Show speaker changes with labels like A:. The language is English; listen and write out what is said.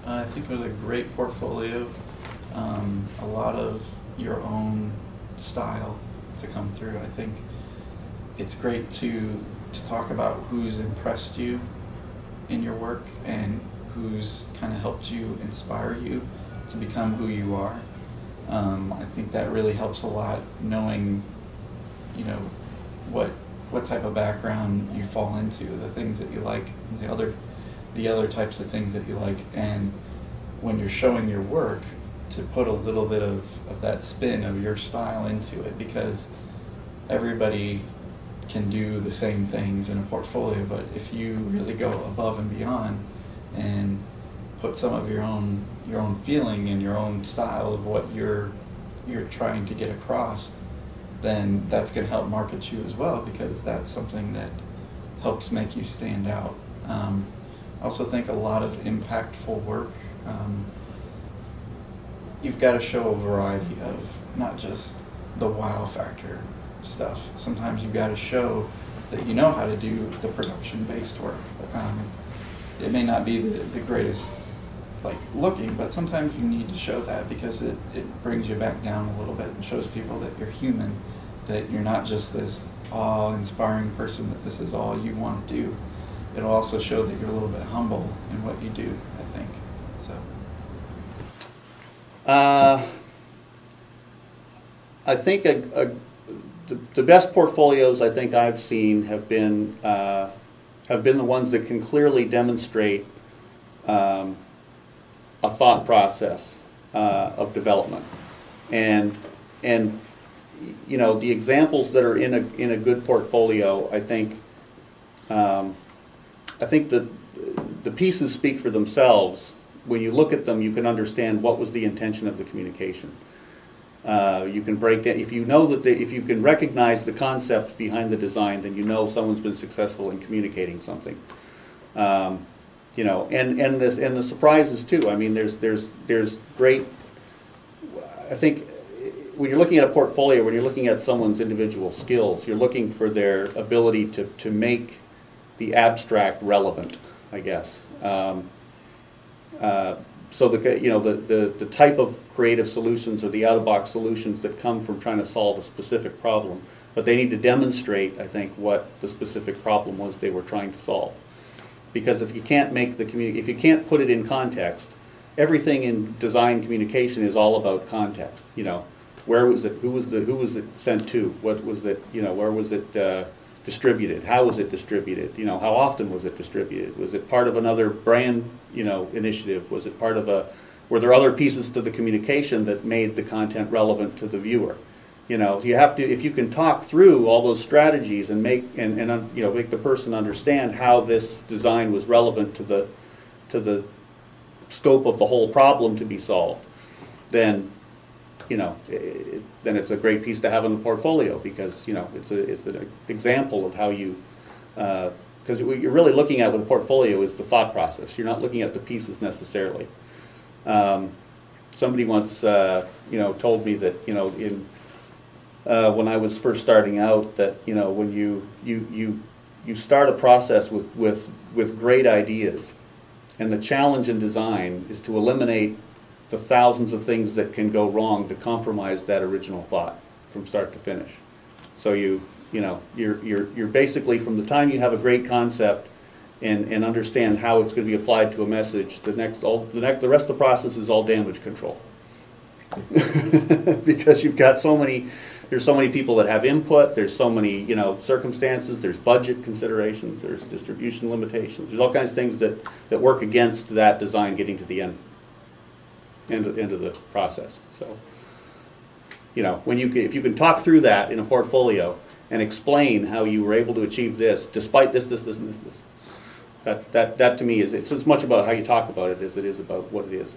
A: I think it was a great portfolio, a lot of your own style to come through. I think it's great to talk about who's impressed you in your work and who's kind of helped you inspire you to become who you are. I think that really helps a lot, knowing, you know, what type of background you fall into, the things that you like, the other types of things that you like, and when you're showing your work, to put a little bit of that spin of your style into it, because everybody can do the same things in a portfolio, but if you really go above and beyond and put some of your own feeling and your own style of what you're trying to get across, then that's going to help market you as well, because that's something that helps make you stand out. I also think a lot of impactful work, you've got to show a variety of not just the wow factor stuff. Sometimes you've got to show that you know how to do the production-based work. It may not be the greatest looking, but sometimes you need to show that, because it brings you back down a little bit and shows people that you're human, that you're not just this awe-inspiring person, that this is all you want to do. It'll also show that you're a little bit humble in what you do, I think. So.
B: I think the best portfolios I think I've seen have been the ones that can clearly demonstrate a thought process of development, and you know, the examples that are in a good portfolio, I think that the pieces speak for themselves. When you look at them, you can understand what was the intention of the communication. You can break that if you know that if you can recognize the concepts behind the design, then you know someone's been successful in communicating something. You know, and the surprises too. I mean, there's great. I think when you're looking at a portfolio, when you're looking at someone's individual skills, you're looking for their ability to make the abstract relevant, I guess. So the type of creative solutions or the out-of-box solutions that come from trying to solve a specific problem, but they need to demonstrate, I think, what the specific problem was they were trying to solve. Because if you can't make if you can't put it in context, everything in design communication is all about context. You know, where was it? Who was it sent to? What was it? You know, where was it distributed? How was it distributed? You know, how often was it distributed? Was it part of another brand, you know, initiative? Was it part of were there other pieces to the communication that made the content relevant to the viewer? You know, you have to, if you can talk through all those strategies and make the person understand how this design was relevant to the scope of the whole problem to be solved, then, you know, then it's a great piece to have in the portfolio, because, you know, it's an example of how you, because what you're really looking at with a portfolio is the thought process. You're not looking at the pieces necessarily. Somebody once, you know, told me that, you know, when I was first starting out, that, you know, when you start a process with great ideas, and the challenge in design is to eliminate the thousands of things that can go wrong to compromise that original thought from start to finish. So you're basically, from the time you have a great concept and understand how it's going to be applied to a message, the rest of the process is all damage control. Because you've got there's so many people that have input, there's so many, you know, circumstances, there's budget considerations, there's distribution limitations, there's all kinds of things that work against that design getting to the end of the process. So, you know, if you can talk through that in a portfolio and explain how you were able to achieve this despite this, and this, that to me is, it's as much about how you talk about it as it is about what it is.